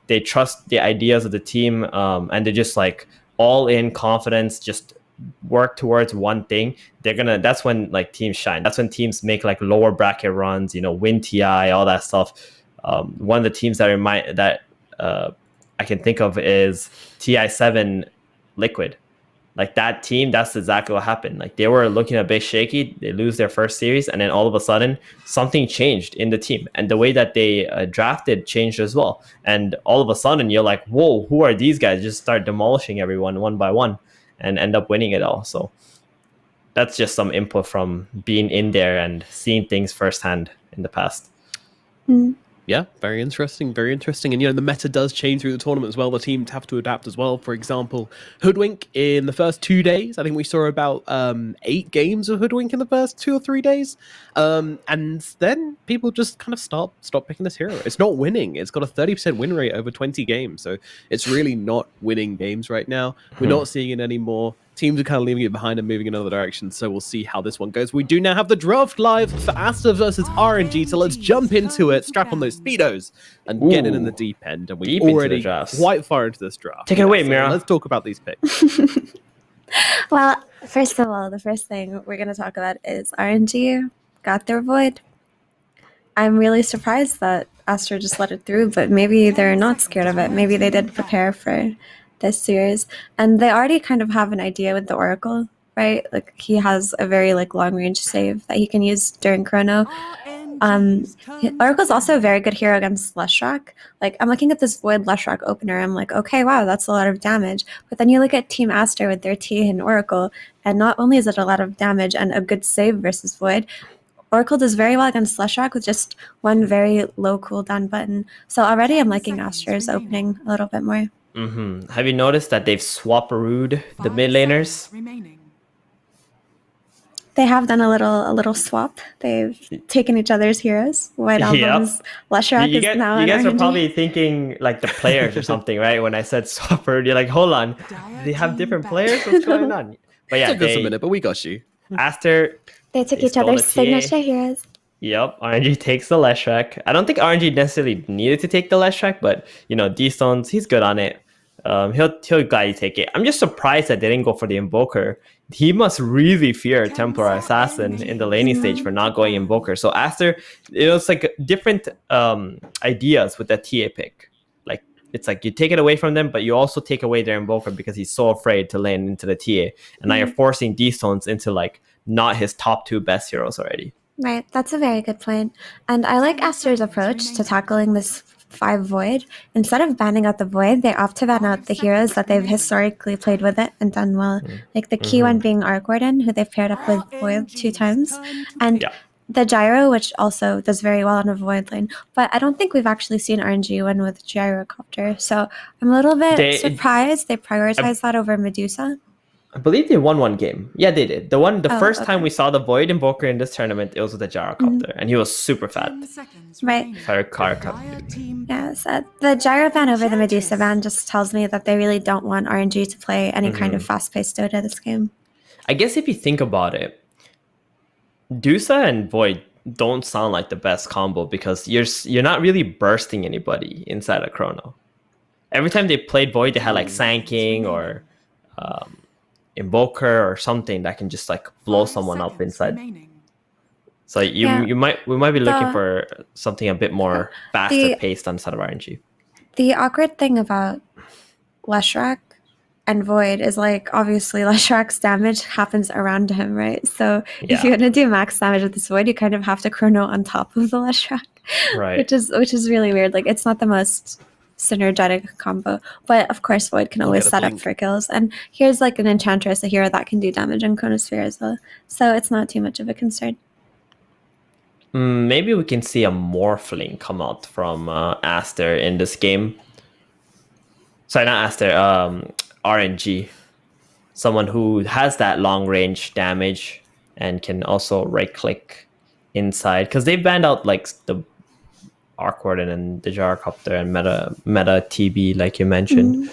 they trust the ideas of the team, and they're just like all in confidence, just work towards one thing, that's when like teams shine. That's when teams make like lower bracket runs, win TI, all that stuff. One of the teams that I can think of is TI7 Liquid. Like that team, that's exactly what happened. Like they were looking a bit shaky. They lose their first series, and then all of a sudden, something changed in the team, and the way that they drafted changed as well. And all of a sudden, you're like, "Whoa, who are these guys?" Just start demolishing everyone one by one, and end up winning it all. So that's just some input from being in there and seeing things firsthand in the past. Yeah, very interesting, very interesting. And, the meta does change through the tournament as well. The teams have to adapt as well. For example, Hoodwink in the first 2 days, I think we saw about 8 games of Hoodwink in the first 2 or 3 days. And then people just kind of stop picking this hero. It's not winning. It's got a 30% win rate over 20 games. So it's really not winning games right now. We're not seeing it anymore. Teams are kind of leaving it behind and moving in another direction, so we'll see how this one goes. We do now have the draft live for Aster versus RNG, so let's jump into it, strap on those speedos, and get in the deep end. And we're already quite far into this draft. Take it away, Mira. Let's talk about these picks. Well, first of all, the first thing we're going to talk about is RNG got their Void. I'm really surprised that Aster just let it through, but maybe they're not scared of it. Maybe they did prepare for this series, and they already kind of have an idea with the Oracle, right? Like he has a very like long range save that he can use during Chrono. Oracle's also a very good hero against Leshrac. Like I'm looking at this Void Leshrac opener, I'm like, okay, wow, that's a lot of damage. But then you look at Team Aster with their T and Oracle, and not only is it a lot of damage and a good save versus Void, Oracle does very well against Leshrac with just one very low cooldown button. So already I'm liking Aster's opening a little bit more. Have you noticed that they've swap-a-rooed the mid laners? They have done a little swap. They've taken each other's heroes. White Album's Leshrac is now. You guys are probably thinking like the players or something, right? When I said swap-a-rood, you're like, hold on, they have different players? What's going on? But yeah, it took us a minute, but we got you. Aster, they took each other's signature heroes. Yep, RNG takes the Leshrac. I don't think RNG necessarily needed to take the Leshrac, but D-Stones, he's good on it. He'll gladly take it. I'm just surprised that they didn't go for the Invoker. He must really fear Templar Assassin in the laning stage for not going Invoker. So Aster, it's like different ideas with that TA pick. Like it's like you take it away from them, but you also take away their Invoker because he's so afraid to lane into the TA. And now you're forcing D-Stones into like not his top 2 best heroes already. Right, that's a very good point. And I like Aster's approach to tackling this 5 Void. Instead of banning out the Void, they opt to ban out the heroes that they've historically played with it and done well. Like the key one being Arc Warden, who they've paired up with Void 2 times. And the Gyro, which also does very well on a Void lane. But I don't think we've actually seen RNG win with Gyrocopter. So I'm a little bit surprised they prioritized that over Medusa. I believe they won one game. Yeah, they did. The first time we saw the Void Invoker in this tournament, it was with the Gyrocopter, and he was super fat. Right. Yes, the Gyro ban over the Medusa ban just tells me that they really don't want RNG to play any kind of fast-paced Dota this game. I guess if you think about it, Dusa and Void don't sound like the best combo because you're not really bursting anybody inside a Chrono. Every time they played Void, they had like Sanking or Invoker or something that can just like blow someone up inside. So we might be looking for something a bit more faster paced on side of RNG. The awkward thing about Leshrac and Void is like obviously Leshrac's damage happens around him, right? So if you're gonna do max damage with this Void, you kind of have to Chrono on top of the Leshrac, right? Which is really weird. Like it's not the most synergetic combo, but of course Void can always set up for kills, and here's like an Enchantress, a hero that can do damage in Chronosphere as well, so it's not too much of a concern. Maybe we can see a Morphling come out from Aster in this game. Sorry, not Aster, RNG. Someone who has that long range damage and can also right click inside, because they banned out like the Arc Warden and the Gyrocopter and meta TB, like you mentioned.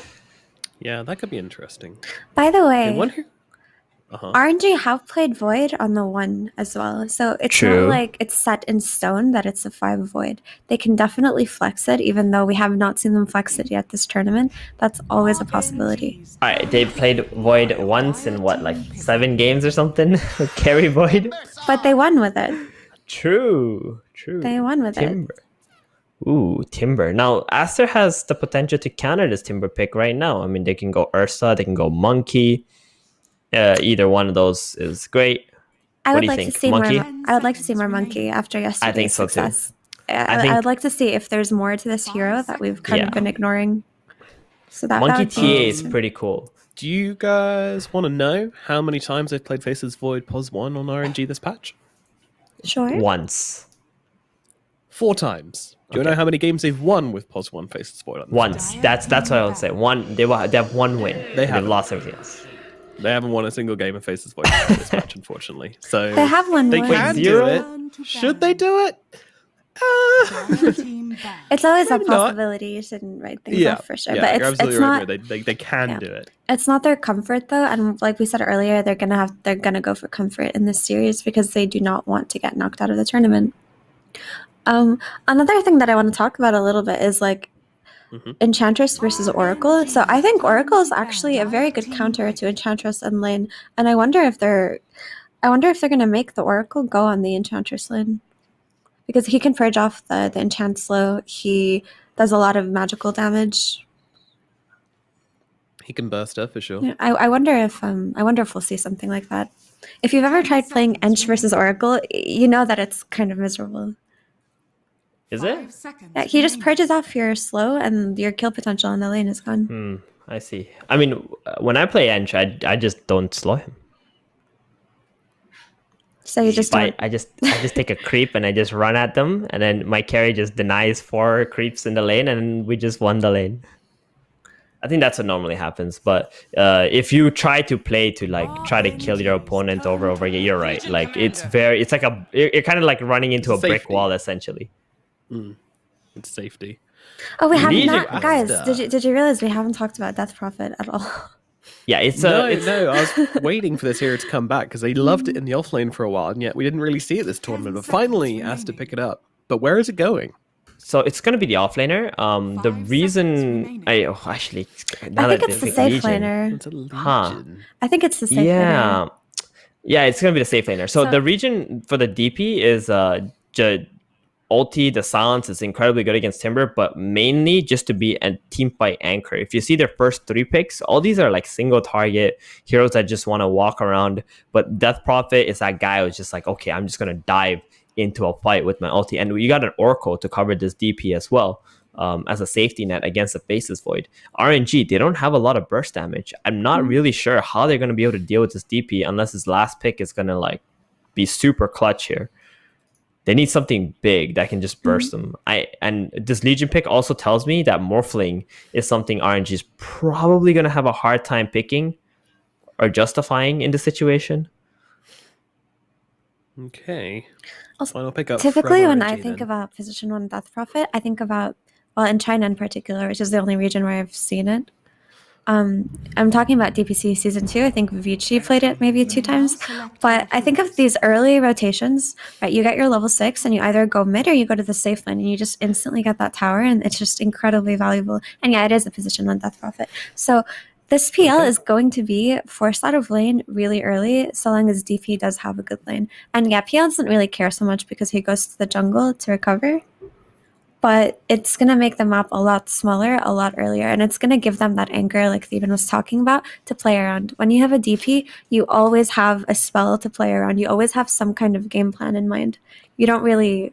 Yeah, that could be interesting. By the way, RNG have played Void on the 1 as well. So it's True. not like it's set in stone that it's a 5 Void. They can definitely flex it, even though we have not seen them flex it yet this tournament. That's always a possibility. All right, they played Void once in what, like 7 games or something? Carry Void? But they won with it. True. They won with Timber. Ooh, Timber. Now, Aster has the potential to counter this Timber pick right now. I mean, they can go Ursa, they can go Monkey. Either one of those is great. I What would do you like think? to see Monkey? I would like to see more Monkey after yesterday's think so, too. success. I think- I would like to see if there's more to this hero that we've kind of been ignoring. So that Monkey would be TA is interesting. pretty cool. Do you guys want to know how many times they've played Faces Void POS 1 on RNG this patch? Sure. Once. 4 times. Do you know how many games they've won with POS 1 Faces Void on this Once. That's what I would say. They have one win. They've haven't. lost everything else. They haven't won a single game of Faces Void this match, unfortunately. So They have one they win. can do Zero? it. Should they do it? It's always a Maybe not. possibility. You shouldn't write things off for sure. Yeah, But you're it's absolutely not right. They can do it. it's not their comfort though, and like we said earlier, they're gonna go for comfort in this series because they do not want to get knocked out of the tournament. Another thing that I want to talk about a little bit is like Enchantress versus Oracle. So I think Oracle is actually a very good counter to Enchantress and lane, and I wonder if they're gonna make the Oracle go on the Enchantress lane. Because he can purge off the enchant slow. He does a lot of magical damage. He can burst her for sure. Yeah, I wonder if we'll see something like that. If you've ever tried playing Ench versus Oracle, you know that it's kind of miserable. Is it? Yeah, he just purges off your slow and your kill potential on the lane is gone. I see. I mean, when I play Ench, I just don't slow him. So you just don't. I just take a creep and I just run at them, and then my carry just denies 4 creeps in the lane, and we just won the lane. I think that's what normally happens. But if you try to play to like try to kill your opponent over again, you're right. Like you're kind of like running into a brick wall essentially. It's safety. Oh, we have Legion not, guys. Aster. Did you realize we haven't talked about Death Prophet at all? Yeah, No, I was waiting for this hero to come back because they loved it in the offlane for a while, and yet we didn't really see it this tournament. But finally, asked to pick it up. But where is it going? So it's going to be the offlaner. The reason I think it's the safe laner. It's a Legion. I think it's the safe laner. Yeah, it's going to be the safe laner. So the region for the DP is ulti, the silence is incredibly good against Timber, but mainly just to be a team fight anchor. If you see their first 3 picks, all these are like single target heroes that just want to walk around. But Death Prophet is that guy who's just like, okay, I'm just going to dive into a fight with my ulti. And you got an Oracle to cover this DP as well, as a safety net against the Faceless Void. RNG, they don't have a lot of burst damage. I'm not really sure how they're going to be able to deal with this DP unless his last pick is going to like be super clutch here. They need something big that can just burst them. And this Legion pick also tells me that Morphling is something RNG is probably going to have a hard time picking or justifying in this situation. Okay. Also, Final pickup. typically, from when RNG I think then. about Position 1 Death Prophet, I think about, well, in China in particular, which is the only region where I've seen it. I'm talking about DPC Season 2. I think Vici played it maybe 2 times. But I think of these early rotations, right? You get your level 6 and you either go mid or you go to the safe lane and you just instantly get that tower and it's just incredibly valuable. And yeah, it is a Position 1 Death Prophet. So this PL is going to be forced out of lane really early, so long as DP does have a good lane. And yeah, PL doesn't really care so much because he goes to the jungle to recover. But it's going to make the map a lot smaller, a lot earlier. And it's going to give them that anchor, like Theban was talking about, to play around. When you have a DP, you always have a spell to play around. You always have some kind of game plan in mind. You don't really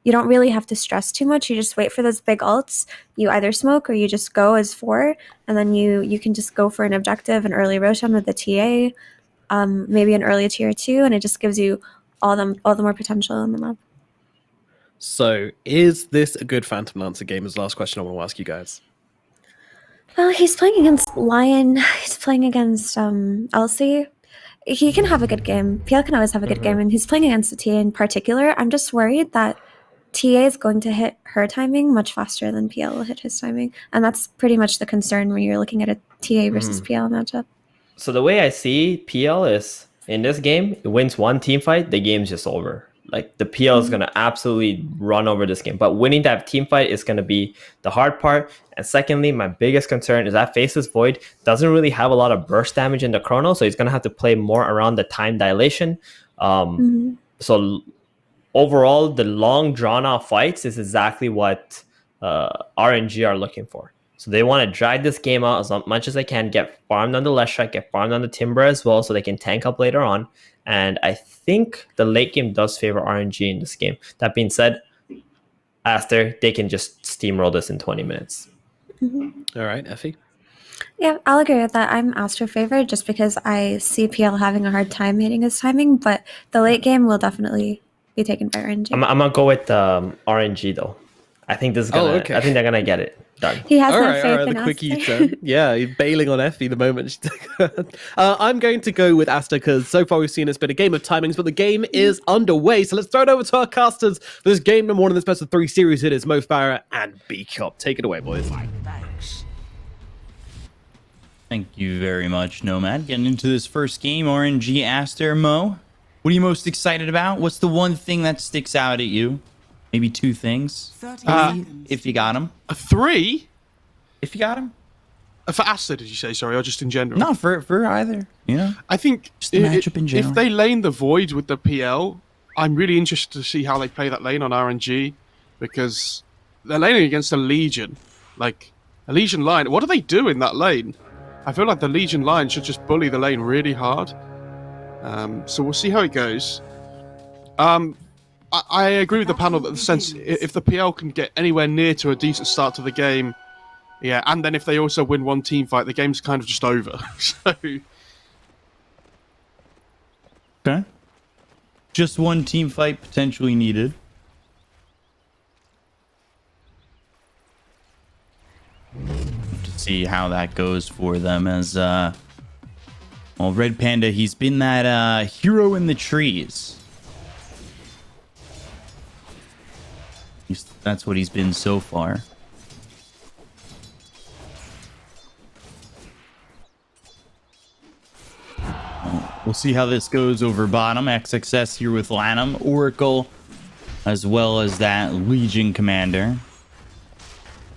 have to stress too much. You just wait for those big ults. You either smoke or you just go as 4. And then you can just go for an objective, an early Roshan with the TA, maybe an early tier 2. And it just gives you all the more potential on the map. So, is this a good Phantom Lancer game? Is the last question I want to ask you guys. Well, he's playing against Lion. He's playing against Elsie. He can have a good game. PL can always have a good game, and he's playing against the TA in particular. I'm just worried that TA is going to hit her timing much faster than PL will hit his timing, and that's pretty much the concern when you're looking at a TA versus PL matchup. So the way I see PL is in this game, it wins one team fight, the game's just over. Like the PL is gonna absolutely run over this game. But winning that team fight is gonna be the hard part. And secondly, my biggest concern is that Faceless Void doesn't really have a lot of burst damage in the chrono, so he's gonna have to play more around the time dilation. So overall, the long drawn out fights is exactly what RNG are looking for. So they want to drag this game out as much as they can, get farmed on the Leshrac, get farmed on the Timber as well, so they can tank up later on. And I think the late game does favor RNG in this game. That being said, Aster, they can just steamroll this in 20 minutes. All right, Effie. Yeah, I'll agree with that. I'm Aster favored just because I see PL having a hard time hitting his timing, but the late game will definitely be taken by RNG. I'm gonna go with RNG though. I think this is gonna. I think they're gonna get it done. He has all no right, faith all right, in the quick Aster. U-turn. Yeah, you're bailing on Effie the moment. I'm going to go with Aster because so far we've seen it's been a game of timings, but the game is underway. So let's throw it over to our casters for this game number 1 in this best of 3 series. It is SAPPHIRE and B-Cop. Take it away, boys. Thank you very much, Nomad. Getting into this first game, RNG, Aster, Mo. What are you most excited about? What's the one thing that sticks out at you? Maybe 2 things. If you got them. 3? If you got them. For Aster, did you say? Sorry, or just in general? No, for either. You know? I think Just the matchup in general. if they lane the Void with the PL, I'm really interested to see how they play that lane on RNG, because they're laning against a Legion. Like, a Legion line. What do they do in that lane? I feel like the Legion line should just bully the lane really hard. So we'll see how it goes. I agree with the panel that the sense if the PL can get anywhere near to a decent start to the game, yeah, and then if they also win one team fight, the game's kind of just over. So Okay. Just one team fight potentially needed. To see how that goes for them as well, Red Panda, he's been that hero in the trees. That's what he's been so far. We'll see how this goes over bottom. XXS here with Lanham, Oracle, as well as that Legion Commander.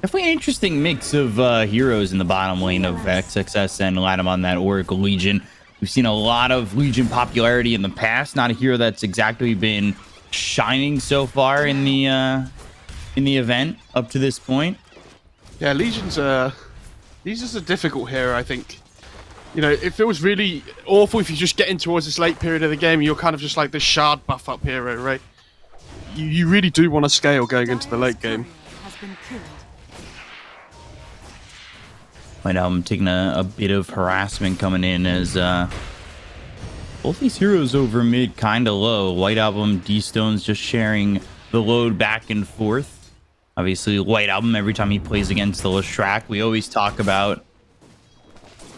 Definitely an interesting mix of heroes in the bottom lane of XXS and Lanham on that Oracle Legion. We've seen a lot of Legion popularity in the past. Not a hero that's exactly been shining so far in the event up to this point. yeah, Legion's a difficult hero, I think. You know, it feels really awful if you're just getting towards this late period of the game and you're kind of just like this shard buff up hero, right? You really do want to scale going into the late game. Right now I'm taking a bit of harassment coming in as both these heroes over mid kind of low. White Album, D-Stone's just sharing the load back and forth. Obviously, White Album, every time he plays against the Leshrac, we always talk about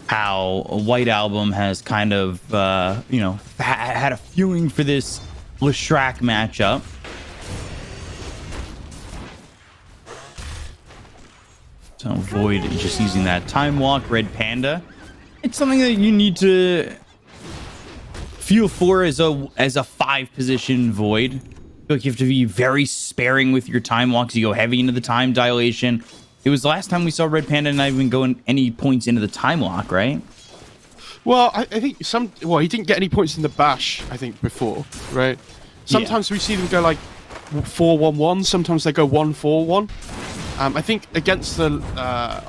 how White Album has kind of, you know, had a feeling for this Leshrac matchup. So Void just using that Time Walk, Red Panda. It's something that you need to feel for as a 5-position Void. I feel like you have to be very sparing with your Time Walks. You go heavy into the time dilation. It was the last time we saw Red Panda not even going any points into the Time Lock, right? Well, I think he didn't get any points in the bash, I think, before, right? Sometimes we see them go like 4-1-1, sometimes they go 1-4-1. I think against the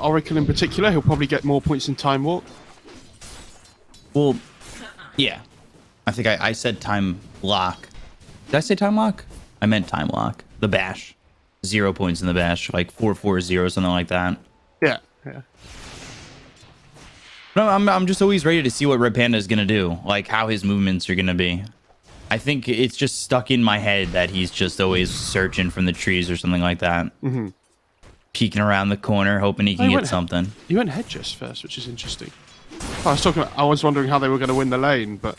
Oracle in particular, he'll probably get more points in Time Walk. Well, yeah. I think I said Time Lock. Did I say Time Lock? I meant Time Lock. The bash. 0 points in the bash, like 4-4-0, something like that. Yeah. No, I'm just always ready to see what Red Panda is gonna do, like how his movements are gonna be. I think it's just stuck in my head that he's just always searching from the trees or something like that. Mm-hmm. Peeking around the corner, hoping he can get something. You went Headgest first, which is interesting. I was wondering how they were going to win the lane, but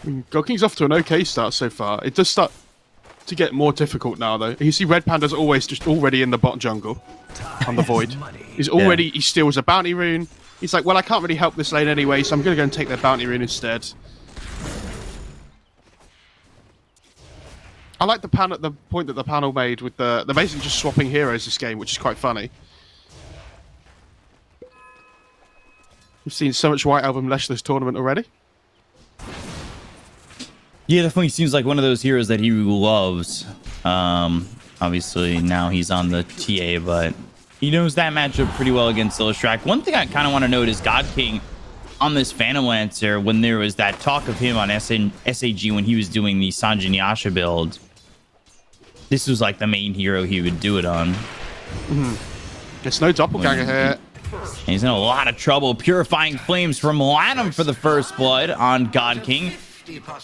I mean, Goking's off to an okay start so far. It does start to get more difficult now, though. You see Red Panda's always just already in the bot jungle on the Void. He steals a bounty rune. He's like, well, I can't really help this lane anyway, so I'm going to go and take their bounty rune instead. I like the point that the panel made with they're basically just swapping heroes this game, which is quite funny. We've seen so much White Album Lesh this tournament already. Yeah, definitely seems like one of those heroes that he loves. Obviously, now he's on the TA, but he knows that matchup pretty well against Illustrak. One thing I kind of want to note is God King on this Phantom Lancer, when there was that talk of him on SAG when he was doing the Sanjin Yasha build, this was like the main hero he would do it on. There's no doppelganger here. He's in a lot of trouble. Purifying Flames from Lanham for the first blood on God King.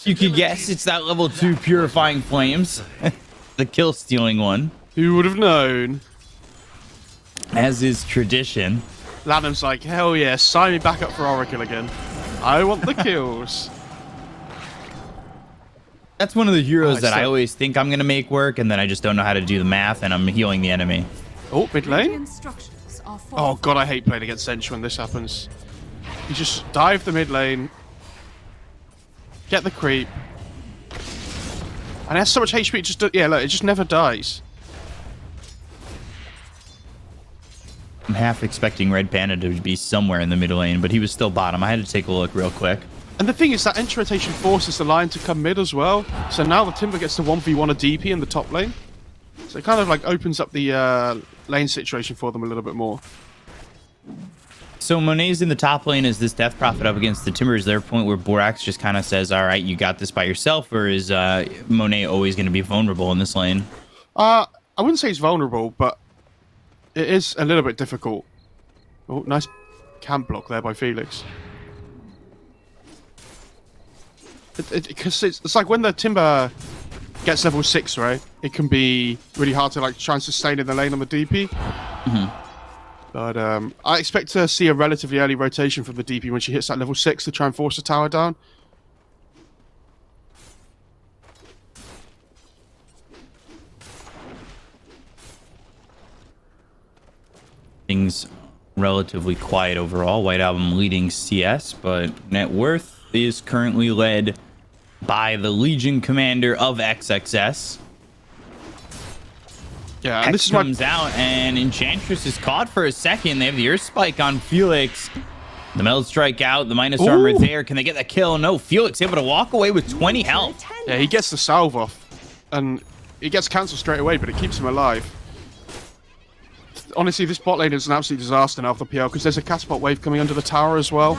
You could guess it's that level 2 Purifying Flames. The kill stealing one. Who would have known? As is tradition. Lanham's like, hell yeah, sign me back up for Oracle again. I want the kills. That's one of the heroes that I always think I'm going to make work, and then I just don't know how to do the math, and I'm healing the enemy. Oh, mid lane. Oh god, I hate playing against Sench when this happens. You just dive the mid lane. Get the creep. And it has so much HP, it just never dies. I'm half expecting Red Panda to be somewhere in the mid lane, but he was still bottom. I had to take a look real quick. And the thing is that Enter Rotation forces the line to come mid as well. So now the Timber gets to 1v1 a DP in the top lane. So it kind of like opens up the lane situation for them a little bit more. So Monet's in the top lane as this Death Prophet up against the Timber. Is there a point where Borax just kind of says, all right, you got this by yourself, or is Monet always going to be vulnerable in this lane? I wouldn't say he's vulnerable, but it is a little bit difficult. Oh, nice camp block there by Felix. Because it's like when the Timber gets level 6, right? It can be really hard to like try and sustain in the lane on the DP. But I expect to see a relatively early rotation from the DP when she hits that level 6 to try and force the tower down. Things relatively quiet overall. White Album leading CS, but net worth is currently led by the Legion commander of XXS. Yeah, and X this is comes out, and Enchantress is caught for a second. They have the Earth Spike on Felix. The Meld Strike out, the minus armor there. Can they get the kill? No, Felix able to walk away with 20 health. Yeah, he gets the salve off, and he gets cancelled straight away, but it keeps him alive. Honestly, this bot lane is an absolute disaster now for the PL, because there's a catapult wave coming under the tower as well.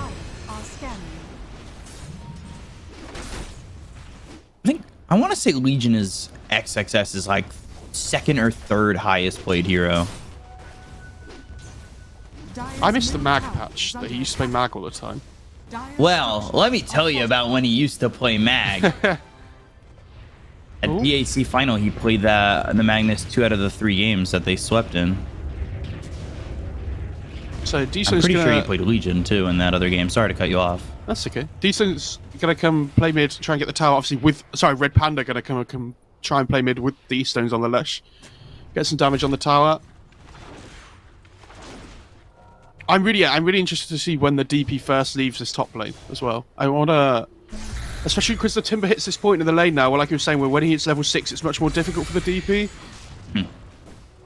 I want to say Legion is XXS is like second or third highest played hero. I miss the mag patch that he used to play mag all the time. Well, let me tell you about when he used to play mag. At DAC final, he played the Magnus 2 out of the 3 games that they swept in. So Decent's I'm pretty sure he played Legion too in that other game. Sorry to cut you off. That's okay. Decent's gonna come play mid, try and get the tower. Obviously, with Red Panda gonna come try and play mid with the E-stones on the Lesh, get some damage on the tower. I'm really interested to see when the DP first leaves this top lane as well. I wanna, especially because the Timber hits this point in the lane now. Well, like you were saying, where when he hits level 6, it's much more difficult for the DP.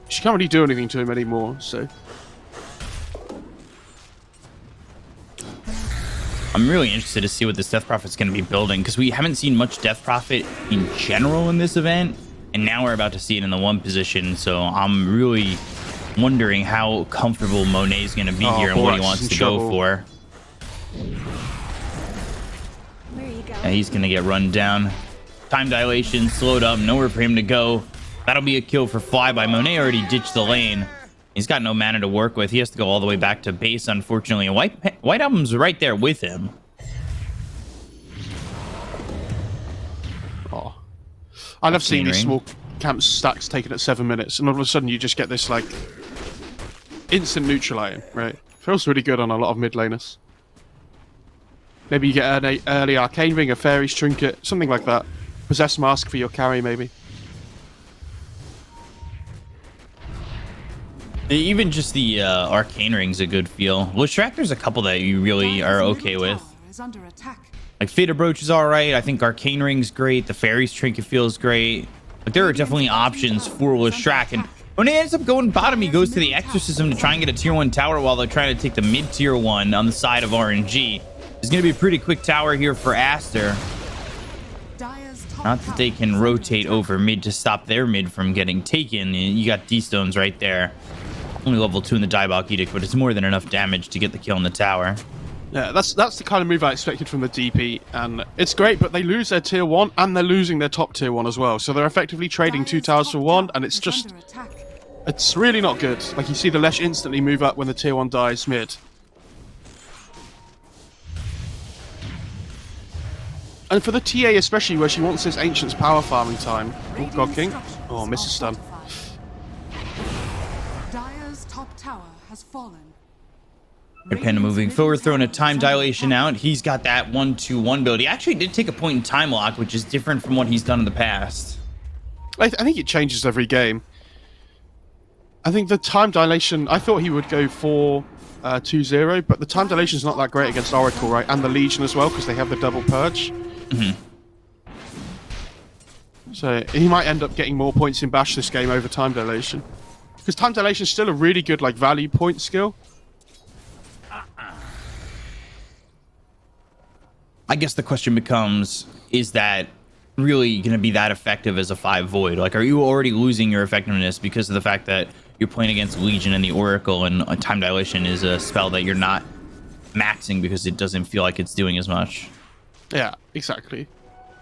She can't really do anything to him anymore. So. I'm really interested to see what this Death Prophet's going to be building, because we haven't seen much Death Prophet in general in this event, and now we're about to see it in the 1 position, so I'm really wondering how comfortable Monet's going to be here and what he wants to go for. Yeah, he's going to get run down. Time dilation, slowed up, nowhere for him to go. That'll be a kill for Flyby. Monet already ditched the lane. He's got no mana to work with. He has to go all the way back to base, unfortunately. And White Album's right there with him. Oh. I love seeing these small camp stacks taken at 7 minutes, and all of a sudden you just get this, like, instant neutralizing, right? Feels really good on a lot of mid laners. Maybe you get an early Arcane Ring, a Fairy's Trinket, something like that. Possess Mask for your carry, maybe. Even just the arcane ring's a good feel. Leshrac, there's a couple that you really are okay with. Like Fate Brooch is all right. I think arcane ring's great. The Fairy's Trinket feels great. Like there are definitely options for Leshrac, and when he ends up going bottom, he goes to the Exorcism to try and get a tier 1 tower while they're trying to take the mid tier 1 on the side of RNG. It's going to be a pretty quick tower here for Aster. Not that they can rotate over mid to stop their mid from getting taken. You got D-Stones right there. Only level 2 in the Diabolic Edict, but it's more than enough damage to get the kill on the tower. Yeah, that's the kind of move I expected from the DP, and it's great, but they lose their tier 1 and they're losing their top tier 1 as well. So they're effectively trading 2 towers for 1, and it's just... It's really not good. Like, you see the Lesh instantly move up when the tier 1 dies mid. And for the TA especially, where she wants this Ancient's power farming time. Oh, God King. Oh, misses stun. Dire's top tower has fallen. They're kind of moving forward, throwing a time dilation out. He's got that 1-2-1 build. He actually did take a point in time lock, which is different from what he's done in the past. I think it changes every game. I think the time dilation, I thought he would go for 2-0, but the time dilation is not that great against Oracle, right? And the Legion as well, because they have the double purge. So he might end up getting more points in Bash this game over time dilation. Because time dilation is still a really good like value point skill. I guess the question becomes, is that really going to be that effective as a 5 Void? Like, are you already losing your effectiveness because of the fact that you're playing against Legion and the Oracle, and time dilation is a spell that you're not maxing because it doesn't feel like it's doing as much? Yeah, exactly.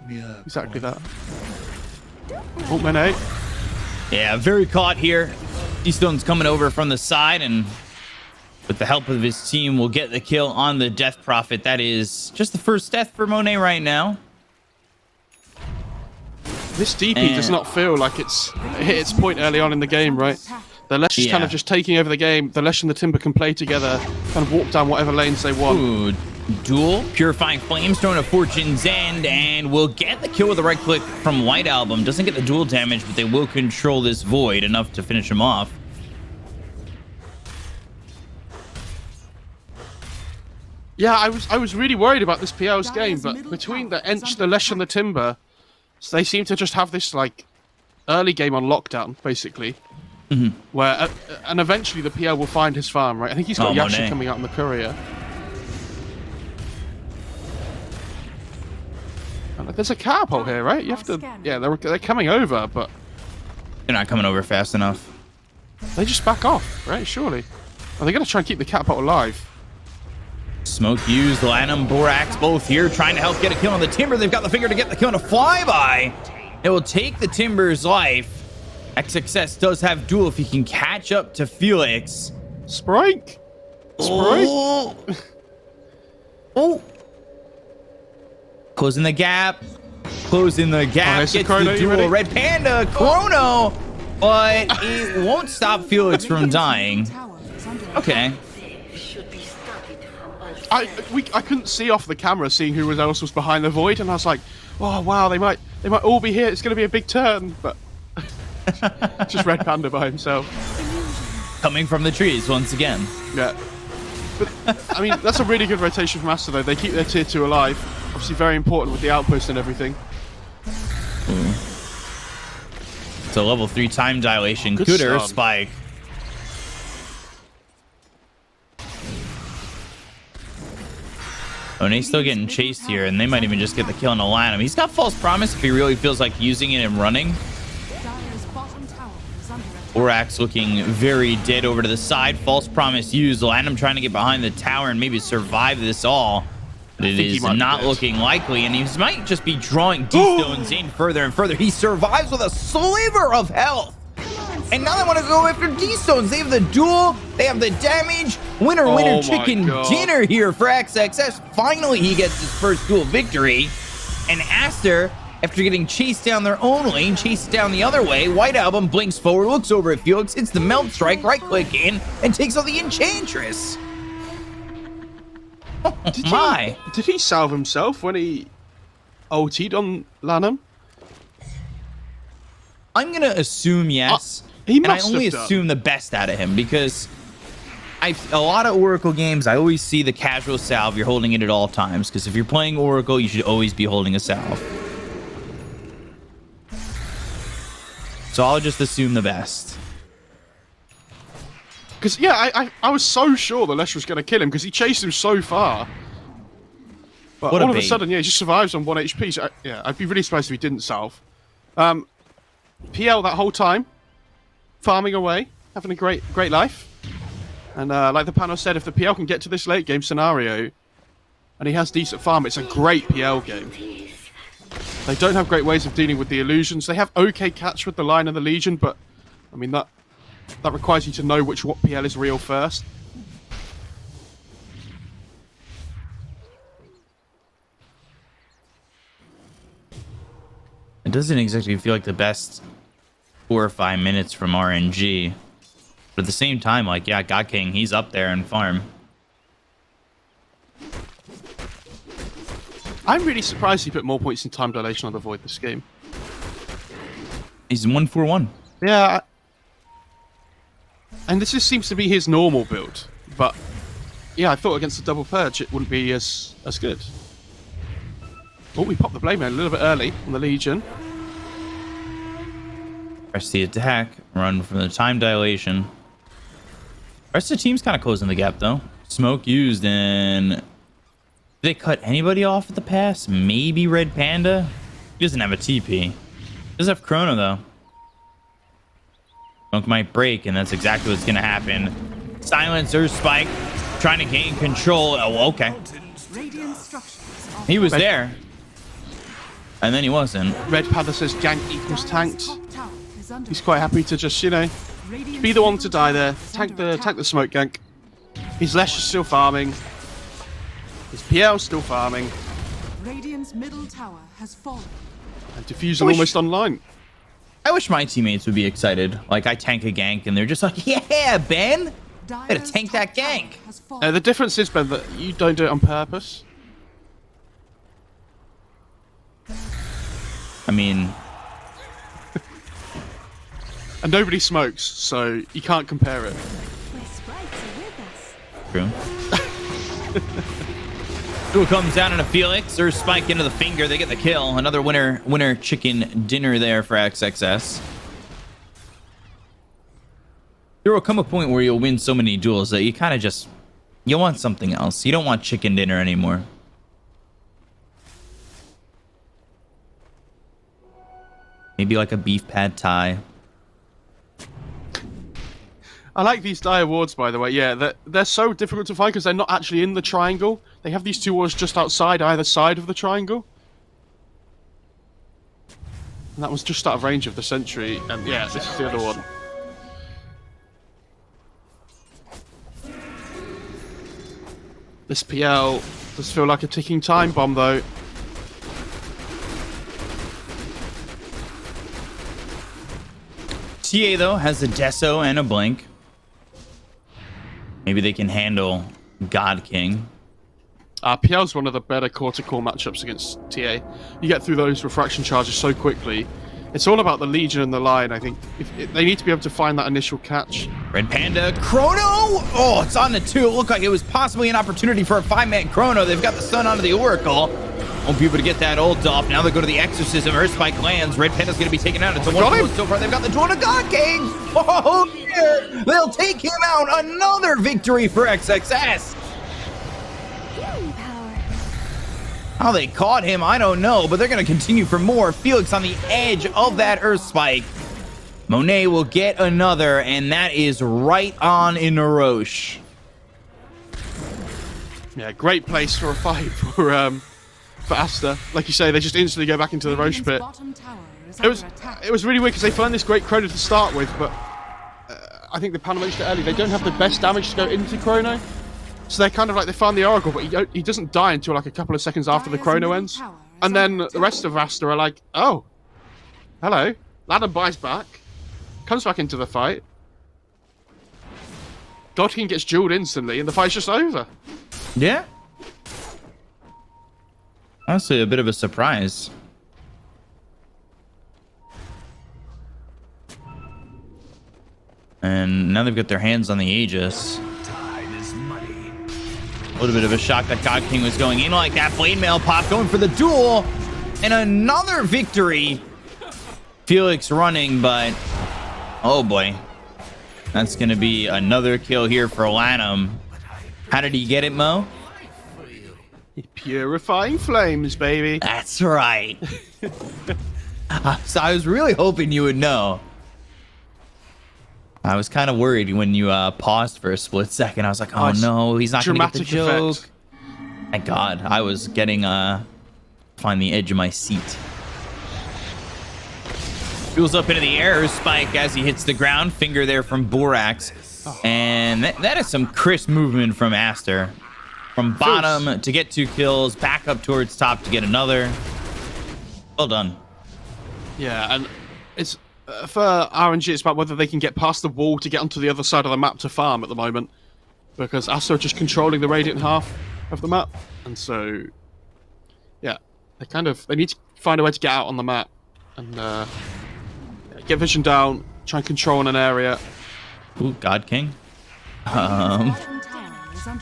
Yeah, exactly that. Oh, Mene. Yeah, very caught here. D-Stone's coming over from the side, and with the help of his team, will get the kill on the Death Prophet. That is just the first death for Monet right now. This DP does not feel like it's hit its point early on in the game, right? The Lesh is kind of just taking over the game. The Lesh and the Timber can play together, kind of walk down whatever lanes they want. Ooh, duel, Purifying Flames, throwing a Fortune's End, and will get the kill with a right click from White Album. Doesn't get the duel damage, but they will control this Void enough to finish him off. Yeah, I was really worried about this PL's game, but between the Ench, the Lesh, and the Timber, so they seem to just have this like early game on lockdown, basically. Where and eventually the PL will find his farm, right? I think he's got Yasha Monet coming out in the courier. And there's a catapult here, right? You have to, yeah, they're coming over, but they're not coming over fast enough. They just back off, right? Surely. Are they going to try and keep the catapult alive? Smoke used, Lanham, Borax both here trying to help get a kill on the Timber. They've got the finger to get the kill on a flyby. It will take the Timber's life. XXS does have duel if he can catch up to Felix. Sprite. Oh. Oh. Closing the gap. Closing the gap. Oh, gets the duel. Red Panda. Chrono. But it won't stop Felix from dying. Okay. I couldn't see off the camera seeing who else was behind the Void, and I was like, oh wow, they might all be here. It's going to be a big turn, but just Red Panda by himself. Coming from the trees once again. Yeah. But, I mean, that's a really good rotation from Aster, though. They keep their tier 2 alive. Obviously very important with the outpost and everything. So level 3 time dilation. Good Earth Spike. Mone's still getting chased here, and they might even just get the kill on Alanum. He's got False Promise if he really feels like using it and running. Borax looking very dead over to the side. False Promise used. Alanum trying to get behind the tower and maybe survive this all. But it is not looking likely, and he might just be drawing D-Stones in further and further. He survives with a sliver of health. And now they want to go after D-Stones. They have the duel. They have the damage. Winner, winner, chicken dinner here for XXS. Finally, he gets his first duel victory. And Aster, after getting chased down their own lane, chased down the other way, White Album blinks forward, looks over at Felix, hits the Melt Strike, right-click in, and takes out the Enchantress. Oh, did he salve himself when he ultied on Lanham? I'm going to assume yes. He And I must only have done. assume the best out of him because a lot of Oracle games, I always see the casual salve. You're holding it at all times because if you're playing Oracle, you should always be holding a salve. So I'll just assume the best. Because, yeah, I was so sure that Lesh was going to kill him because he chased him so far. But What a all of a bait. sudden, yeah, he just survives on 1 HP. So, yeah, I'd be really surprised if he didn't salve. PL that whole time, farming away, having a great life. And like the panel said, if the PL can get to this late game scenario, and he has decent farm, it's a great PL game. They don't have great ways of dealing with the illusions. They have okay catch with the line and the Legion, but I mean that requires you to know what PL is real first. It doesn't exactly feel like the best 4 or 5 minutes from RNG. But at the same time, like, yeah, God King, he's up there in farm. I'm really surprised he put more points in time dilation on the Void this game. He's 1-4-1. Yeah. And this just seems to be his normal build. But, yeah, I thought against the double purge it wouldn't be as good. Oh, we popped the blade man a little bit early on the Legion. Press the attack, run from the time dilation. Rest of the team's kind of closing the gap, though. Smoke used, and... Did they cut anybody off at the pass? Maybe Red Panda? He doesn't have a TP. Does have Chrono, though. Smoke might break, and that's exactly what's going to happen. Silencer, Spike, trying to gain control. Oh, okay. Radiant structures are He was there. And then he wasn't. Red Panther says gank equals tanked. top tower is under He's quite happy to just, you know, Radiant's be the one to middle die tower there. is Tank under attack. the smoke gank. His Lesh is still farming. His PL still farming. Radiant's middle tower has fallen. And Diffusal almost online. I wish my teammates would be excited. Like, I tank a gank, and they're just like, yeah, Ben! Better Dire's tank top that tower gank. has fallen. The difference is, Ben, that you don't do it on purpose. I mean, And nobody smokes, so you can't compare it. true. Duel comes down on a Felix, or Spike into the finger. They get the kill. Another winner chicken dinner there for XXS. There will come a point where you'll win so many duels that you kind of just... You want something else. You don't want chicken dinner anymore. Maybe like a beef pad thai. I like these die awards, by the way. Yeah, they're so difficult to find because they're not actually in the triangle. They have these two wars just outside either side of the triangle. And that was just out of range of the sentry. And yeah, this is the other one. This PL does feel like a ticking time bomb, though. TA, though, has a Deso and a Blink. Maybe they can handle God King. PL's one of the better core-to-core matchups against TA. You get through those refraction charges so quickly. It's all about the Legion and the Lion, I think. They need to be able to find that initial catch. Red Panda, Chrono! Oh, it's on the 2. It looked like it was possibly an opportunity for a 5-man Chrono. They've got the Sun onto the Oracle. Won't be able to get that ult off. Now they go to the Exorcism. Earthspike lands. Red Panda's going to be taken out. It's a Got 1 him. so far. They've got the Duel to God King. Oh, dear. They'll take him out. Another victory for XXS. How they caught him, I don't know, but they're going to continue for more. Felix on the edge of that Earthspike. Monet will get another, and that is right on in Roche. Yeah, great place for a fight for Aster. Like you say, they just instantly go back into the Roche pit. Bottom tower is It was under attack. it was really weird because they found this great Chrono to start with, but I think the panel mentioned it early. They don't have the best damage to go into Chrono, so they're kind of like they find the Oracle, but he doesn't die until like a couple of seconds after the Dire's Chrono middle ends. tower is And then under the rest of Aster are like, oh, hello. Ladder buys back, comes back into the fight. Godkin gets dueled instantly, and the fight's just over. Yeah. Honestly, a bit of a surprise. And now they've got their hands on the Aegis. A little bit of a shock that God King was going in like that. Blade Mail pop going for the duel. And another victory. Felix running, but oh boy. That's going to be another kill here for Lanham. How did he get it, Mo? Purifying flames, baby. That's right. So I was really hoping you would know. I was kind of worried when you paused for a split second. I was like, oh no, he's not going to get the joke. Effect. Thank God. I was getting find the edge of my seat. Goes up into the air, spike as he hits the ground. Finger there from Borax. And that is some crisp movement from Aster. From bottom to get 2 kills, back up towards top to get another. Well done. Yeah, and it's for RNG, it's about whether they can get past the wall to get onto the other side of the map to farm at the moment. Because Aster are just controlling the radiant half of the map. And so, yeah, they need to find a way to get out on the map. And get vision down, try and control in an area. Ooh, God King.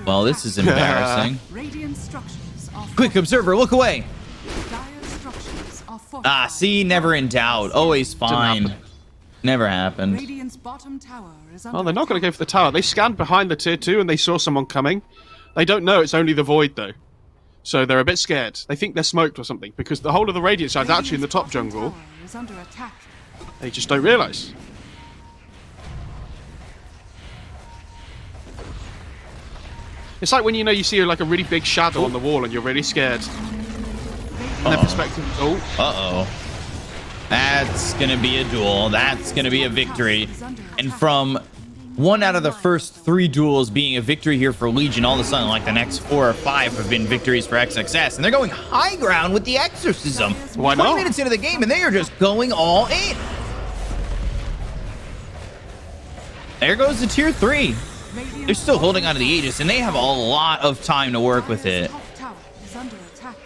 Well, this is embarrassing. Radiant structures are Quick observer, look away. dire structures are fortified. Ah, see, never in doubt. Always fine. happen. Never happened. Radiant's bottom tower is under Well, they're not going to go for the tower. They scanned behind the tier 2 and they saw someone coming. They don't know it's only the Void, though. So they're a bit scared. They think they're smoked or something, because the whole of the Radiant side's actually in the top jungle. Is under attack. They just don't realise. It's like when you see like a really big shadow on the wall and you're really scared. And their perspective is all. Uh-oh. That's going to be a duel. That's going to be a victory. And from 1 out of the first 3 duels being a victory here for Legion, all of a sudden, like the next 4 or 5 have been victories for XXS. And they're going high ground with the Exorcism. Why 20 not? minutes into the game, and they are just going all in. There goes the tier 3. They're still holding onto the Aegis, and they have a lot of time to work with it. Top tower is under attack.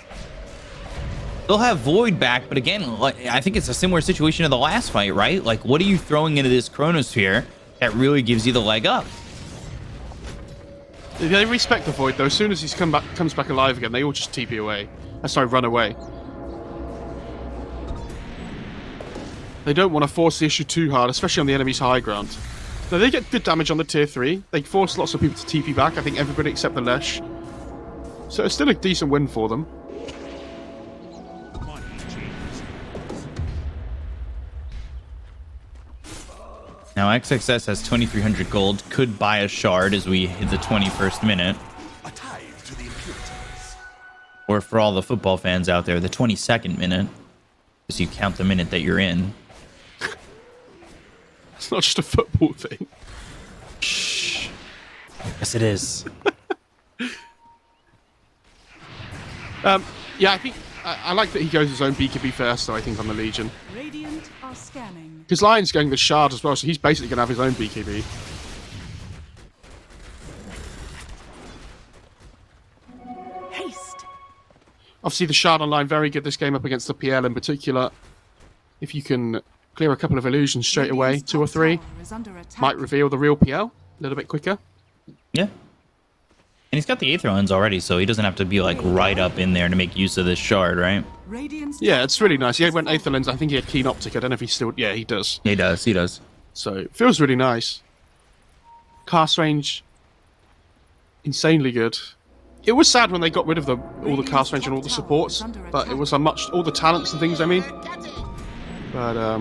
They'll have Void back, but again, like, I think it's a similar situation to the last fight, right? Like, what are you throwing into this Chronosphere that really gives you the leg up? They respect the Void, though. As soon as he comes back alive again, they all just TP away. Sorry, run away. They don't want to force the issue too hard, especially on the enemy's high ground. Now, they get good damage on the tier 3. They force lots of people to TP back. I think everybody except the Lesh. So it's still a decent win for them. Now, XXS has 2,300 gold, could buy a shard as we hit the 21st minute. Or for all the football fans out there, the 22nd minute, as you count the minute that you're in. It's not just a football thing. Shh. Yes, it is. Yeah, I think I like that he goes his own BKB first, though, I think, on the Legion. Radiant are scanning. Because Lion's going the shard as well, so he's basically going to have his own BKB. Haste. Obviously, the shard online very good this game up against the PL in particular. If you can clear a couple of illusions straight away, Radiant's 2 or top 3, tower is under attack. might reveal the real PL a little bit quicker. Yeah. And he's got the Aether Lens already, so he doesn't have to be like right up in there to make use of this shard, right? Radiant's Yeah, top it's really tower nice. He is went under Aether Lens. I think he had Keen Optic. I don't know if he still... Yeah, he does. He does, he does. So, it feels really nice. Cast range, insanely good. It was sad when they got rid of all the cast range and all the supports, but it was all the talents and things, I mean. But, I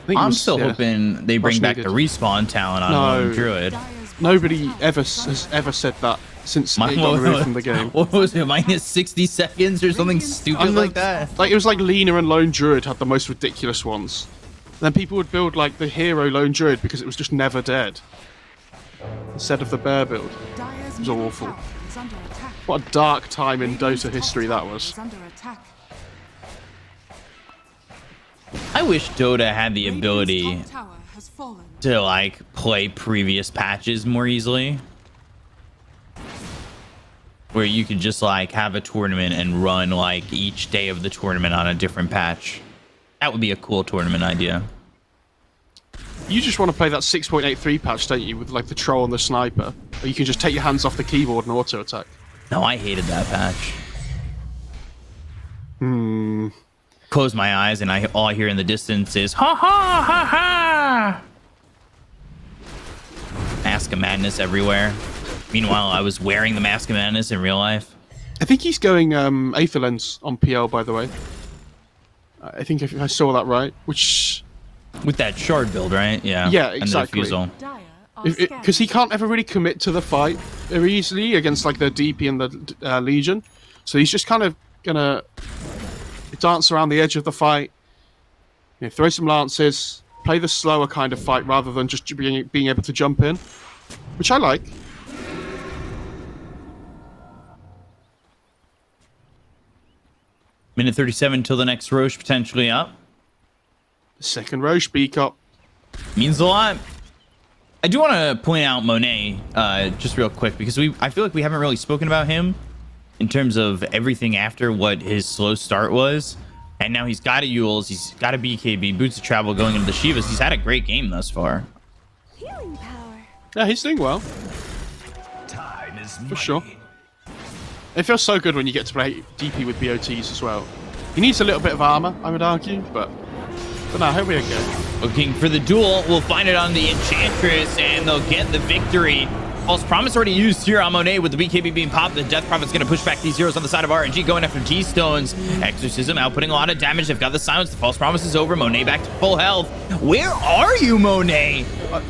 think it I'm was, still yeah, hoping they bring much back needed. the respawn talent on No. Lone Druid. Dire's Nobody has ever said that since it got removed from the game. What was it, minus 60 seconds or something stupid And like that? Like, it was like Lena and Lone Druid had the most ridiculous ones. Then people would build, like, the hero Lone Druid because it was just never dead. Instead of the bear build. Dire's was middle awful. tower is under attack. What a dark time in Radiant's Dota top history that tower was. is under attack. I wish Dota had the Radiant's ability top tower has fallen. to like play previous patches more easily, where you could just like have a tournament and run like each day of the tournament on a different patch. That would be a cool tournament idea. You just want to play that 6.83 patch, don't you, with like the troll and the sniper? Or you can just take your hands off the keyboard and auto attack. No, I hated that patch. Close my eyes and all I hear in the distance is ha ha ha ha. Mask of Madness everywhere. Meanwhile, I was wearing the Mask of Madness in real life. I think he's going Aether Lens on PL, by the way. I think if I saw that right, which... With that shard build, right? Yeah. Yeah, And exactly. the defusal. Dire are Because he can't ever really commit to the fight very easily against like the DP and the Legion. So he's just kind of gonna dance around the edge of the fight, you know, throw some lances, play the slower kind of fight rather than just being able to jump in, which I like. Minute 37 till the next Roche potentially up. Second Roche, beak up. Means a lot. I do want to point out Monet just real quick because I feel like we haven't really spoken about him in terms of everything after what his slow start was. And now he's got a Yules, he's got a BKB, Boots of Travel going into the Shivas. He's had a great game thus far. Healing power. Yeah, he's doing well. For sure. It feels so good when you get to play DP with BO3s as well. He needs a little bit of armor, I would argue, but no, he'll be okay. Looking for the duel. We'll find it on the Enchantress, and they'll get the victory. False Promise already used here on Monet with the BKB being popped. The Death Prophet's going to push back these heroes on the side of RNG, going after T-Stones. Exorcism outputting a lot of damage. They've got the silence. The False Promise is over. Monet back to full health. Where are you, Monet?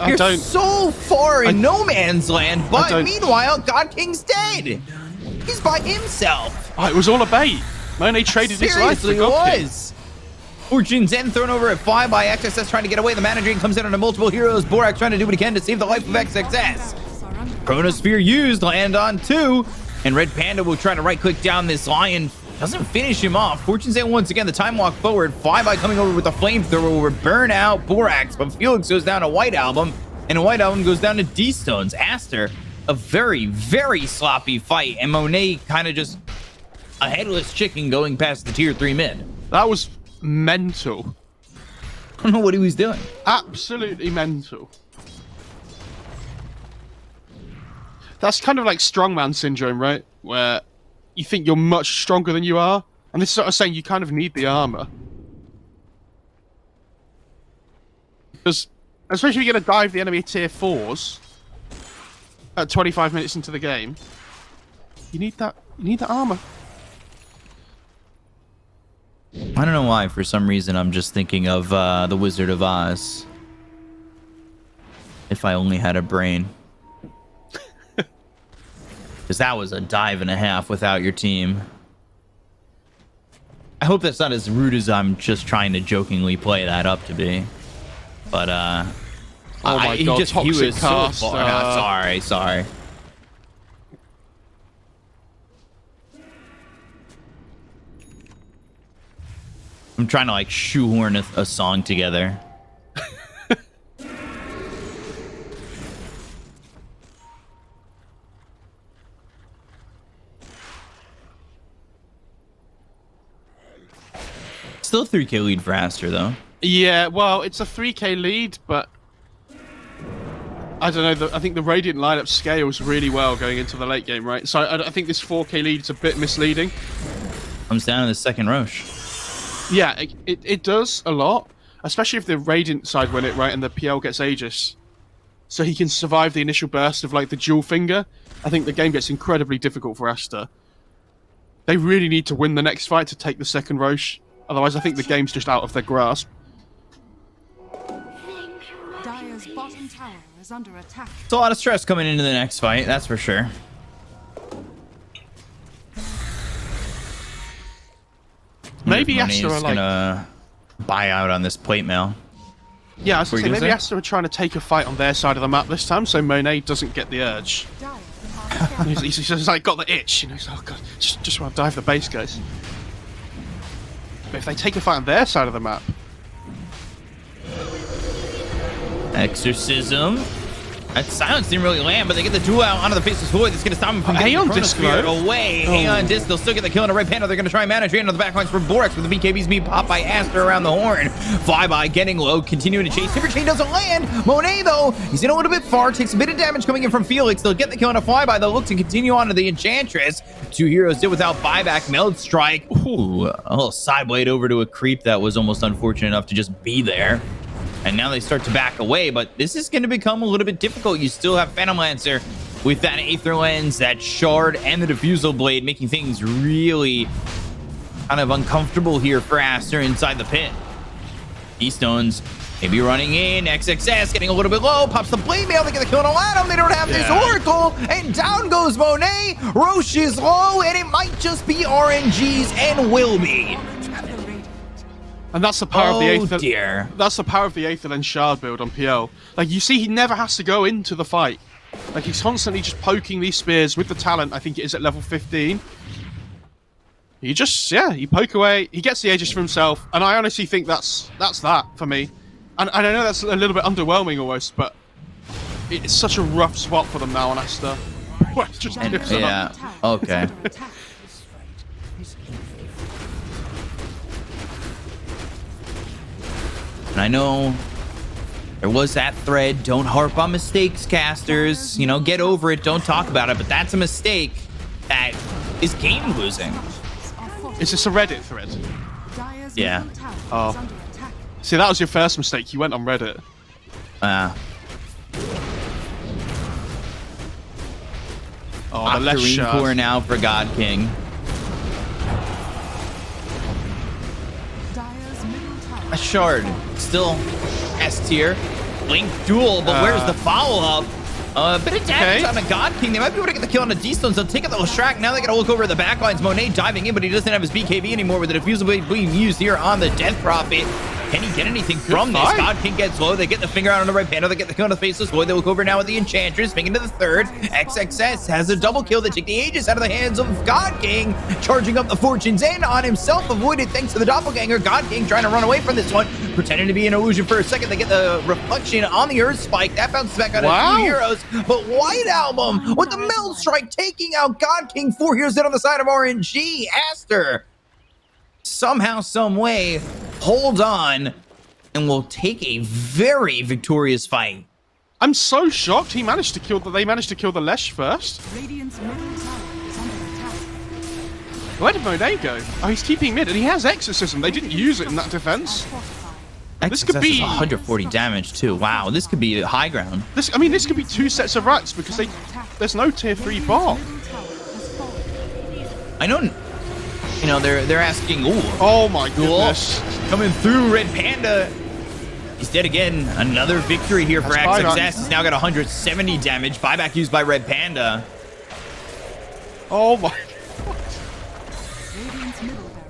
You're so far in no man's land, but meanwhile, God King's dead. He's by himself. Oh, it was all a bait. Monet traded his life for God King. Fortune Zen thrown over at 5 by XSS trying to get away. The Managing comes in on multiple heroes. Borax trying to do what he can to save the life of XSS. Chronosphere used, land on 2. And Red Panda will try to right-click down this Lion. Doesn't finish him off. Fortune Zen once again, the time walk forward. 5 by coming over with a flamethrower will burn out Borax. But Felix goes down to White Album. And White Album goes down to D-Stones. Aster, a very, very sloppy fight. And Monet kind of just a headless chicken going past the tier 3 mid. That was mental. I don't know what he was doing. Absolutely mental. That's kind of like strongman syndrome, right? Where you think you're much stronger than you are. And this is sort of saying you kind of need the armor. Because, especially if you're going to dive the enemy tier 4s at 25 minutes into the game, you need that armor. I don't know why, for some reason, I'm just thinking of The Wizard of Oz. If I only had a brain. Because that was a dive and a half without your team. I hope that's not as rude as I'm just trying to jokingly play that up to be. But, oh my god, he was cast. so far. Sorry. I'm trying to like shoehorn a song together. Still a 3k lead for Aster though. Yeah, well, it's a 3k lead, but I don't know. I think the Radiant lineup scales really well going into the late game, right? So I think this 4k lead is a bit misleading. Comes down to the second Roche. Yeah, it does a lot, especially if the Radiant side win it, right, and the PL gets Aegis. So he can survive the initial burst of, like, the dual finger. I think the game gets incredibly difficult for Aster. They really need to win the next fight to take the second Roche. Otherwise, I think the game's just out of their grasp. Dire's bottom tower is under attack. It's a lot of stress coming into the next fight, that's for sure. Maybe Aster are like gonna buy out on this plate mail. Yeah, I was gonna say maybe Aster are trying to take a fight on their side of the map this time, so Monet doesn't get the urge. he's just like got the itch, you know. He's like, oh god, just want to dive the base, guys. But if they take a fight on their side of the map, Exorcism. That silence didn't really land, but they get the duel out onto the Faceless Void. That's going to stop him from getting the Chrono Spirit away. Aeon Disc, they'll still get the kill on a Red Panda. They're going to try and manage into the backlines for Borax, with the BKBs being popped by Aster around the horn. Flyby getting low, continuing to chase. Timber Chain doesn't land. Monet, though, he's in a little bit far, takes a bit of damage coming in from Felix. They'll get the kill on a Flyby. They'll look to continue on to the Enchantress. Two heroes did without buyback. Meld Strike. Ooh, a little sideblade over to a creep that was almost unfortunate enough to just be there. And now they start to back away, but this is going to become a little bit difficult. You still have Phantom Lancer with that Aether Lens, that Shard, and the Diffusal Blade, making things really kind of uncomfortable here for Aster inside the pit. D-Stones maybe running in. XXS getting a little bit low. Pops the Blade Mail. They get the kill on Atom. They don't have this Oracle. And down goes Monet. Roche is low, and it might just be RNGs and will be. And that's the power of the Aether. Dear. That's the power of the Aether Lens Shard build on PL. Like, you see, he never has to go into the fight. Like, he's constantly just poking these spears with the talent. I think it is at level 15. He just, you poke away. He gets the Aegis for himself, and I honestly think that's that for me. And I know that's a little bit underwhelming almost, but it's such a rough spot for them now on Aster. Just okay. And I know there was that thread, don't harp on mistakes, casters. You know, get over it, don't talk about it. But that's a mistake that is game losing. Is this a Reddit thread? Yeah. Oh. See, that was your first mistake. You went on Reddit. Oh, the left shard. Core now for God King. A Shard, still S tier. Blink duel, but where's the follow-up? A bit of damage on the God King. They might be able to get the kill on the D-Stones. They'll take out the Shrek. Now they gotta look over at the backlines. Monet diving in, but he doesn't have his BKB anymore with the Diffusal Blade being used here on the Death Prophet. Can he get anything from this? God King gets low. They get the finger out on the Red Panda. They get the kill on the Faceless Void. They look over now with the Enchantress, making to the third. XXS has a double kill. They take the Aegis out of the hands of God King, charging up the Fortunes in on himself, avoided thanks to the Doppelganger. God King trying to run away from this one, pretending to be an illusion for a second. They get the reflection on the Earth Spike. That bounces back out of 2 heroes, but White Album with the Meld Strike taking out God King. 4 heroes dead on the side of RNG. Aster somehow, some way, hold on and will take a very victorious fight. I'm so shocked he managed to kill they managed to kill the Lesh first. Radiant's middle tower is under attack. Where did Monet go? Oh, he's keeping mid, and he has Exorcism. They didn't use it in that defense. This could be 140 damage too. Wow, this could be high ground. This could be 2 sets of racks because there's no tier 3 bot. I know. You know, they're asking. Ooh, oh my goodness! Coming through, Red Panda. He's dead again. Another victory here for XXS. He's now got 170 damage. Buyback used by Red Panda. Oh my!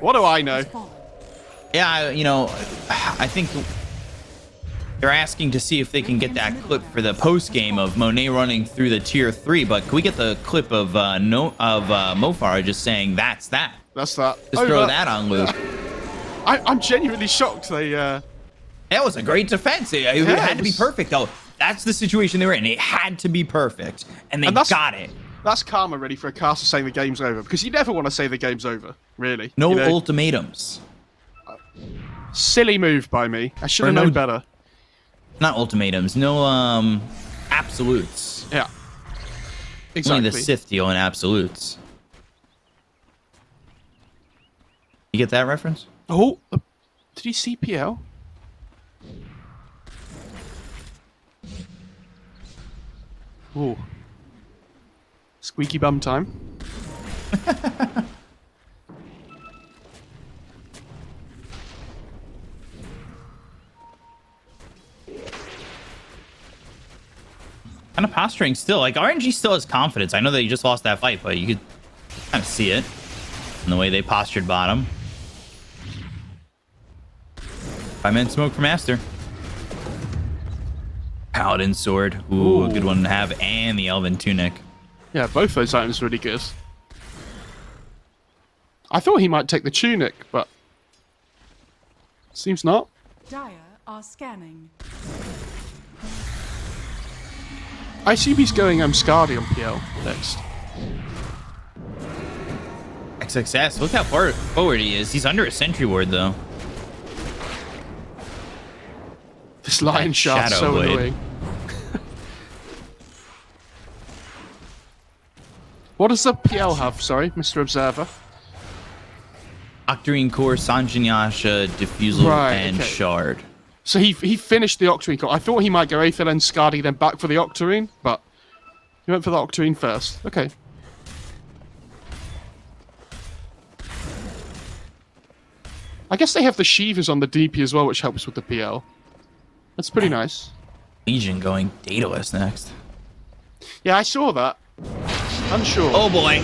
What do I know? Yeah, you know, I think they're asking to see if they can get that clip for the post game of Monet running through the tier 3. But can we get the clip of Mofar just saying that's that? That's that. Just throw that on loop. I'm genuinely shocked. That was a great defense. It had to be perfect, though. That's the situation they were in. It had to be perfect, and they got it. That's karma ready for a caster saying the game's over, because you never want to say the game's over, really. No ultimatums. Silly move by me. I should have known better. Not ultimatums. No absolutes. Yeah. Exactly. Only the Sith deal in absolutes. You get that reference? Oh, did he CPL? Ooh. Squeaky bum time. Kind of posturing still. Like, RNG still has confidence. I know that he just lost that fight, but you could kind of see it in the way they postured bottom. 5-man smoke from Aster. Paladin sword. Ooh, a good one to have. And the Elven tunic. Yeah, both those items are really good. I thought he might take the tunic, but seems not. Dire are scanning. I assume he's going Skadi on PL next. XXS, look how far forward he is. He's under a sentry ward, though. This lion shard's so blade. annoying. What does the PL have? Sorry, Mr. Observer. Octarine Core, Sanjinyasha, Diffusal, and Shard. So he finished the Octarine core. I thought he might go Aether and Skadi, then back for the Octarine, but he went for the Octarine first. Okay. I guess they have the Shivas on the DP as well, which helps with the PL. That's pretty nice. Legion going Daedalus next. Yeah, I saw that. Unsure. Oh boy.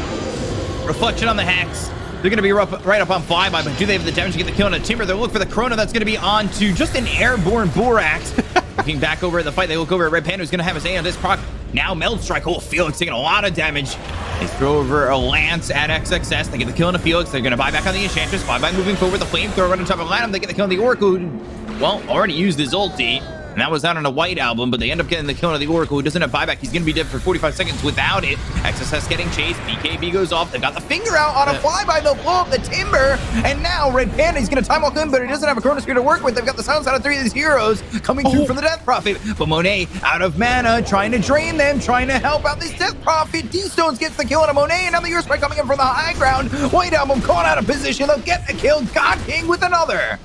Reflection on the Hex. They're going to be right up on Flyby, but do they have the damage to get the kill on a Timber? They'll look for the Chrono. That's going to be on to just an airborne Borax. Looking back over at the fight, they look over at Red Panda, who's going to have his A on this proc. Now Meld Strike. Oh, Felix taking a lot of damage. They throw over a Lance at XXS. They get the kill on a Felix. They're going to buy back on the Enchantress. Flyby moving forward. The Flamethrower right on top of Latham. They get the kill on the Oracle, who, well, already used his ulti. And that was out on a White Album, but they end up getting the kill on the Oracle, who doesn't have buyback. He's going to be dead for 45 seconds without it. XSS getting chased. BKB goes off. They got the finger out on a Flyby. They'll blow up the Timber. And now Red Panda is going to time walk in, but he doesn't have a Chronosphere to work with. They've got the silence out of 3 of these heroes coming through from the Death Prophet. But Monet out of mana, trying to drain them, trying to help out this Death Prophet. D-Stones gets the kill on a Monet, and now the Earth Strike coming in from the high ground. White Album caught out of position. They'll get the kill. God King with another.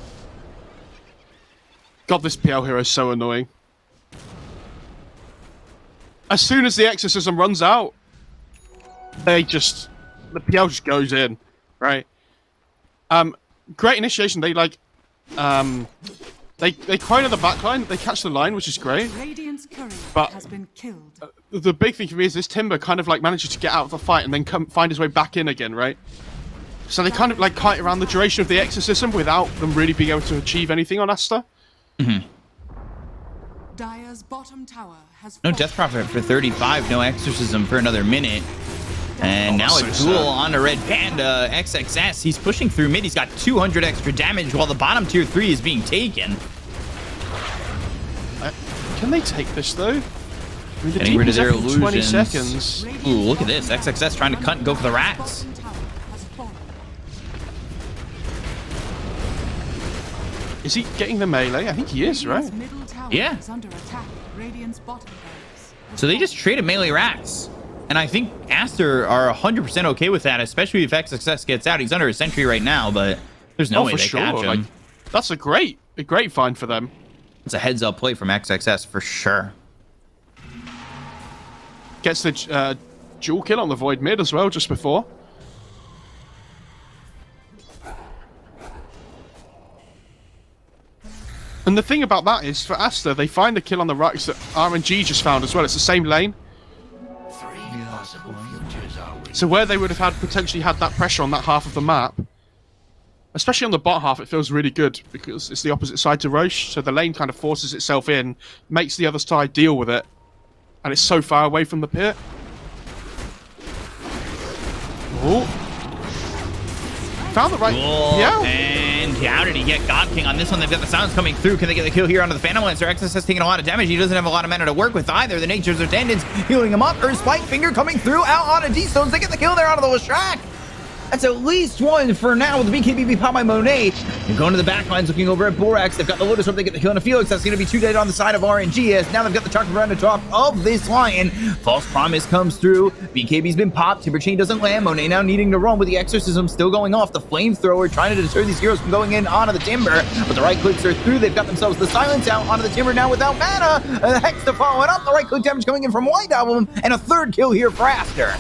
God, this PL hero is so annoying. As soon as the exorcism runs out, the PL just goes in, right? Great initiation. They like, they corner the backline. They catch the line, which is great. Radiant's courier But has been killed. the big thing for me is this Timber kind of like manages to get out of the fight and then find his way back in again, right? So they kind of like kite around the duration of the exorcism without them really being able to achieve anything on Aster. Mm-hmm. Dire's bottom tower has No fallen. Death Prophet for 35, no Exorcism for another minute. And now a duel onto Red Panda, XXS. He's pushing through mid. He's got 200 extra damage while the bottom tier 3 is being taken. Can they take this though? I mean, the Getting rid of DP's their after 20 illusions. seconds. Ooh, look at this. XXS trying to cut and go for the racks. Bottom tower has fallen. Is he getting the melee? I think he is, right? Radiant's middle tower Yeah. is under attack. Radiant's bottom barracks has So they fallen. just traded melee racks. And I think Aster are 100% okay with that, especially if XXS gets out. He's under a sentry right now, but there's no way for they sure. catch him. Like, that's a great find for them. It's a heads-up play from XXS for sure. Gets the dual kill on the Void mid as well, just before. And the thing about that is, for Aster, they find the kill on the racks that RNG just found as well. It's the same lane. So where they would have potentially had that pressure on that half of the map, especially on the bot half, it feels really good because it's the opposite side to Roche. So the lane kind of forces itself in, makes the other side deal with it, and it's so far away from the pit. Oh. Found the right. Cool. Yeah. And how did he get God King on this one? They've got the silence coming through. Can they get the kill here onto the Phantom Lancer? XS has taken a lot of damage. He doesn't have a lot of mana to work with either. The Nature's of Tendons healing him up. Earth Spike Finger coming through out on a D-Stones. They get the kill there out of the Lashrak. That's at least one for now with the BKB pop by Monet. And going to the back lines, looking over at Borax. They've got the Lotus Orb. They get the kill on a Felix. That's going to be 2 dead on the side of RNG. As now they've got the Chocolate around the top of this Lion. False Promise comes through. BKB's been popped. Timber Chain doesn't land. Monet now needing to run with the Exorcism still going off. The Flamethrower trying to deter these heroes from going in onto the Timber. But the right clicks are through. They've got themselves the Silence out onto the Timber now without mana. And the Hex to follow it up. The right click damage coming in from White Album. And a third kill here for Aster.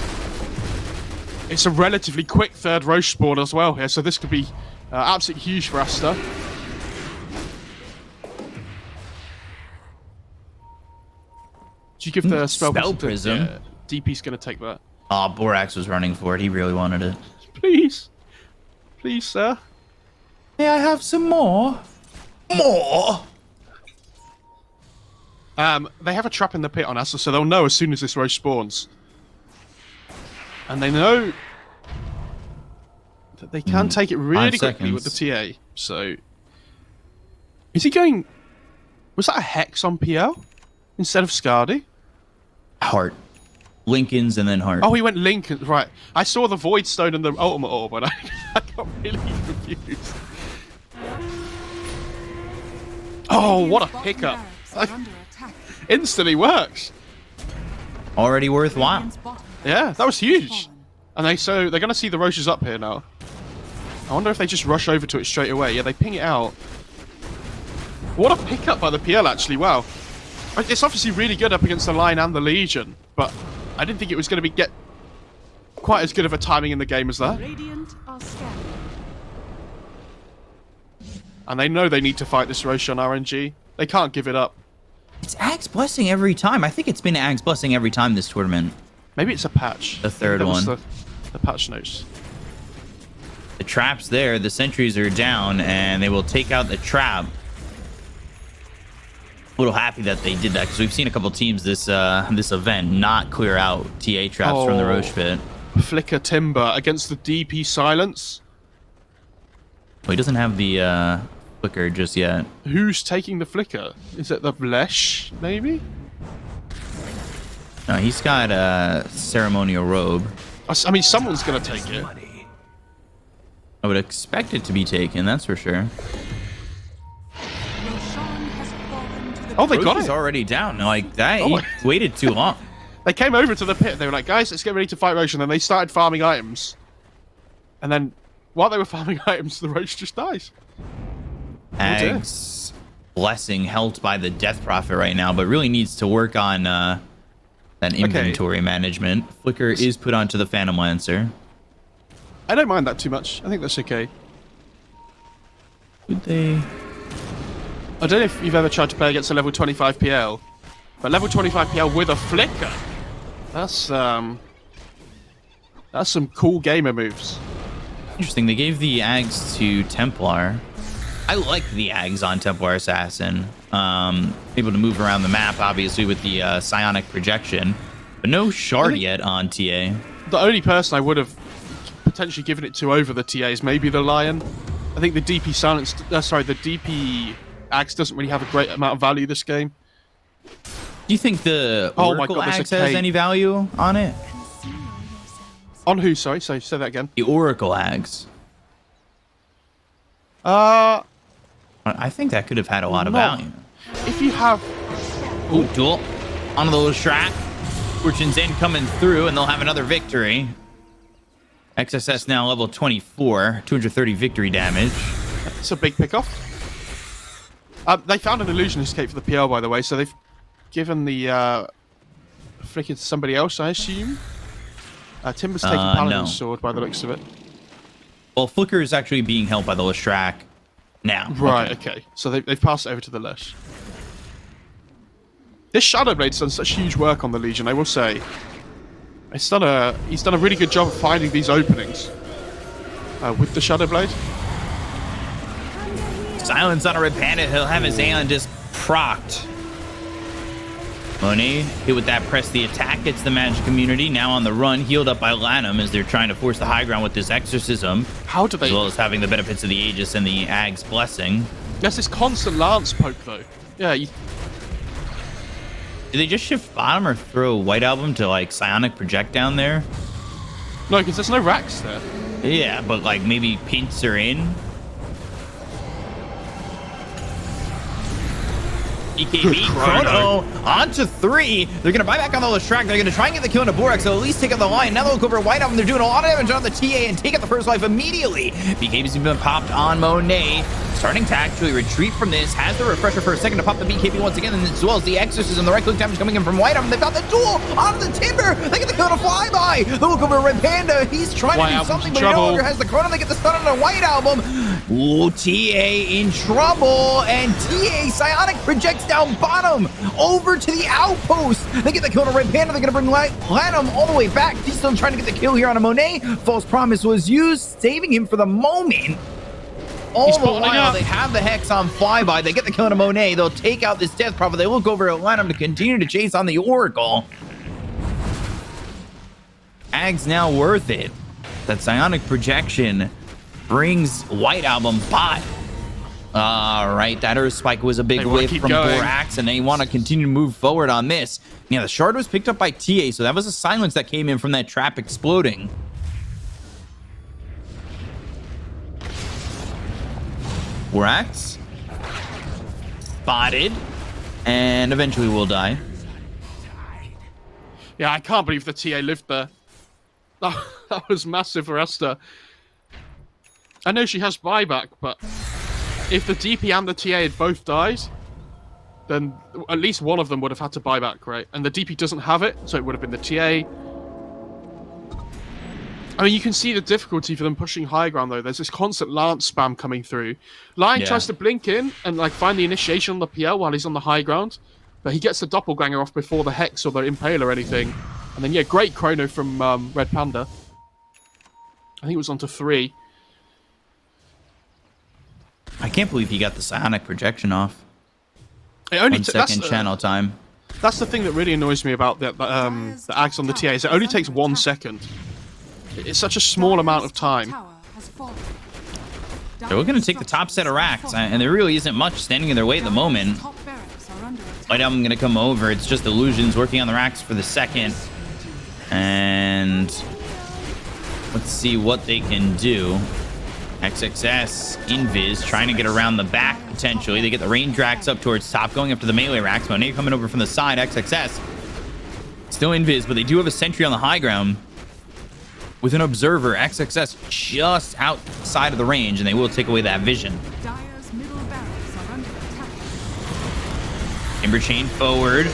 It's a relatively quick third Roche spawn as well here, so this could be absolutely huge for Aster. Did you give the spell Prism? Yeah, DP's gonna take that. Oh, Borax was running for it. He really wanted it. Please. Please, sir. May I have some more? More? They have a trap in the pit on Aster, so they'll know as soon as this Roche spawns. And they know that they can take it really quickly with the TA. So, is he going? Was that a Hex on PL instead of Skadi? Heart. Lincoln's and then Heart. Oh, he went Lincoln. Right. I saw the Void Stone and the Ultimate Orb, and I got really confused. Oh, what a Radiant's pickup. bottom barracks are under attack. Instantly works. Already worthwhile. Radiant's bottom Yeah, that was huge. fallen. And they're going to see the Roches up here now. I wonder if they just rush over to it straight away. Yeah, they ping it out. What a pickup by the PL, actually. Wow. It's obviously really good up against the Lion and the Legion, but I didn't think it was going to get quite as good of a timing in the game as that. Radiant are scanning. And they know they need to fight this Roche on RNG. They can't give it up. It's Ag's Blessing every time. I think it's been Ag's Blessing every time this tournament. Maybe it's a patch. The third That was one. The patch notes. The trap's there. The sentries are down, and they will take out the trap. A little happy that they did that because we've seen a couple teams this event not clear out TA traps from the Roche pit. Flicker Timber against the DP Silence. Well, he doesn't have the flicker just yet. Who's taking the Flicker? Is it the Vlesh, maybe? No, he's got a ceremonial robe. I mean, someone's going to take it. I would expect it to be taken, that's for sure. Roshan has fallen to the Oh, they got Roche is it. already down. Like that, Oh he my- waited too long. They came over to the pit. They were like, guys, let's get ready to fight Roche. And then they started farming items. And then, while they were farming items, the Roche just dies. dear. Ag's Blessing held by the Death Prophet right now, but really needs to work on that inventory management. Flicker is put onto the Phantom Lancer. I don't mind that too much. I think that's okay. Would they? I don't know if you've ever tried to play against a level 25 PL, but level 25 PL with a Flicker. That's some cool gamer moves. Interesting. They gave the Ags to Templar. I like the Ags on Templar Assassin. Able to move around the map, obviously, with the psionic projection. But no shard yet on TA. The only person I would have potentially given it to over the TA is maybe the Lion. I think the DP Silence, the DP Axe doesn't really have a great amount of value this game. Do you think the Oh my Oracle God, there's a Axe has cape. any value on it? On who? Sorry, say that again. The Oracle Axe. I think that could have had a lot of No. value. If you have... Ooh, duel. On the little Shrek. Fortune's in coming through, and they'll have another victory. XSS now level 24, 230 victory damage. It's a big pickoff. They found an illusion escape for the PL, by the way, so they've given the flicker to somebody else, I assume. Timber's taking Paladin's no. sword by the looks of it. Well, Flicker is actually being held by the Lestrak now. Right, okay. So they've passed it over to the Lesh. This Shadowblade's done such huge work on the Legion, I will say. He's done a really good job of finding these openings with the Shadowblade. Silence on a Red Panda. He'll have his Aeon just procced. Monet hit with that press the attack. It's the magic community now on the run, healed up by Lanham as they're trying to force the high ground with this exorcism. How do they... As well as having the benefits of the Aegis and the Ag's Blessing. There's this constant lance poke, though. Yeah, Did they just shift bottom or throw White Album to like Psionic Project down there? no, because there's no racks there. Yeah, but like maybe Pints are in. EKB Chrono onto 3. They're going to buy back on the Lestrak. They're going to try and get the kill into Borax. So at least take out the line. Now they'll look over White Album. They're doing a lot of damage on the TA and take out the first life immediately. BKB's been popped on Monet. Starting to actually retreat from this. Has the refresher for a second to pop the BKB once again. And as well as the exorcism, the right click damage coming in from White Album. They've got the duel on the Timber. They get the kill to Flyby. They'll look over Red Panda. He's trying White to do Album's something, in but he no trouble. longer has the Chrono. They get the stun on the White Album. Ooh, TA in trouble. And TA Psionic projects down bottom over to the outpost. They get the kill to Red Panda. They're going to bring Lanham all the way back. He's still trying to get the kill here on a Monet. False Promise was used, saving him for the moment. All He's the bottoming while, up. they have the Hex on Flyby. They get the kill on a Monet. They'll take out this Death Prophet. They look over at Lanham to continue to chase on the Oracle. Ag's now worth it. That Psionic Projection brings White Album bot. All right, that Earth Spike was a big They wanna whiff keep from going. Borax, and they want to continue to move forward on this. Yeah, the shard was picked up by TA, so that was a silence that came in from that trap exploding. Borax spotted, and eventually will die. Yeah, I can't believe the TA lived there. That was massive for Aster. I know she has buyback, but if the DP and the TA had both died, then at least one of them would have had to buy back, right? And the DP doesn't have it, so it would have been the TA. I mean, you can see the difficulty for them pushing high ground, though. There's this constant Lance spam coming through. Lion tries to blink in and like find the initiation on the PL while he's on the high ground, but he gets the Doppelganger off before the Hex or the Impale or anything. And then, yeah, great chrono from Red Panda. I think it was onto 3. I can't believe he got the psionic projection off. It only 1 second channel time. That's the thing that really annoys me about the axe on the TA, is it only takes 1 second. It's such a small amount of time. So we're going to take the top set of racks, and there really isn't much standing in their way at the moment. White Album going to come over. It's just Illusions working on the racks for the second. And let's see what they can do. XXS, Invis, trying to get around the back, potentially. They get the range racks up towards top, going after the melee racks. Monet coming over from the side, XXS. Still Invis, but they do have a sentry on the high ground. With an observer, XXS just outside of the range, and they will take away that vision. Timber chain forward.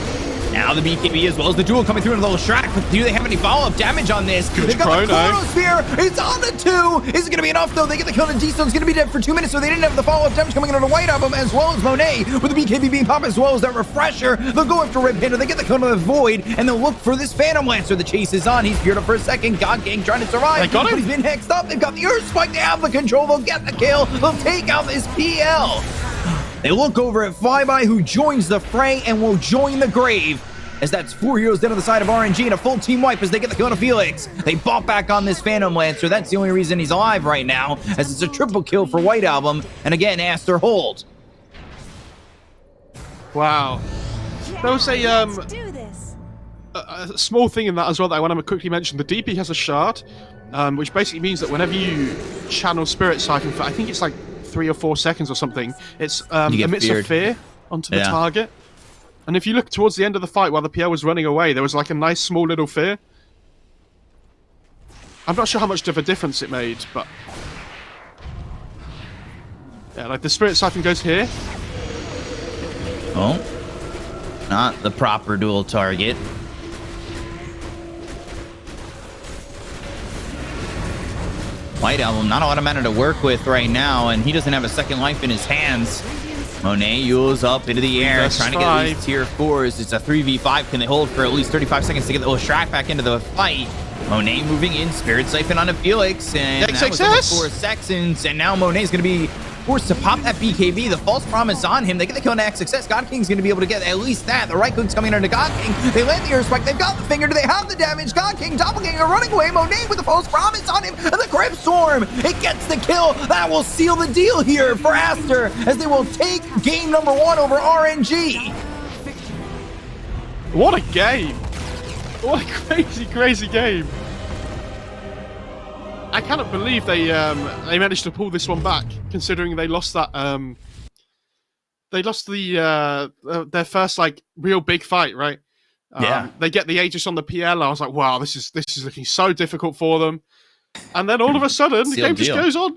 Now the BKB as well as the duel coming through into the little Shrek. But do they have any follow-up damage on this? They've got the Chronosphere. It's on the 2. Is it going to be enough, though? They get the kill, and D-Stone's going to be dead for 2 minutes, so they didn't have the follow-up damage coming into the White Album, as well as Monet with the BKB being pop, as well as that Refresher. They'll go after Red Panda. They get the kill to the Void, and they'll look for this Phantom Lancer. The chase is on. He's geared up for a second. God King trying to survive. They got him. But he's been hexed up. They've got the Earth Spike. They have the control. They'll get the kill. They'll take out this PL. They look over at Flyby, who joins the fray and will join the grave. As that's 4 heroes down on the side of RNG and a full team wipe as they get the kill on Felix. They bought back on this Phantom Lancer. That's the only reason he's alive right now, as it's a triple kill for White Album. And again, Aster hold. Wow. There was Let's do this. a small thing in that as well that I want to quickly mention. The DP has a shard, which basically means that whenever you channel Spirit Siphon for, I think it's like 3 or 4 seconds or something, it's emits a fear onto the target. And if you look towards the end of the fight while the PL was running away, there was like a nice small little fear. I'm not sure how much of a difference it made, but... yeah, like the Spirit Siphon goes here. Oh. Not the proper dual target. White Album, not a lot of mana to work with right now, and he doesn't have a second life in his hands. Monet yules up into the air, trying to get at least tier 4s. It's a 3v5. Can they hold for at least 35 seconds to get the Shrek back into the fight? Monet moving in, Spirit Siphon onto Felix, and that was only 4 seconds, and now Monet's going to be forced to pop that BKB. The false promise on him. They get the kill on XXS. God King's going to be able to get at least that. The right click's coming under God King. They land the Earth Spike. They've got the finger. Do they have the damage? God King, Doppelganger running away. Monet with the false promise on him. And the Grip Storm. It gets the kill. That will seal the deal here for Aster, as they will take game number 1 over RNG. What a game! What a crazy, crazy game! I cannot believe they managed to pull this one back, considering they lost that they lost the their first like real big fight, right? They get the Aegis on the PL. I was like, wow, this is looking so difficult for them. And then all of a sudden, the game just goes on.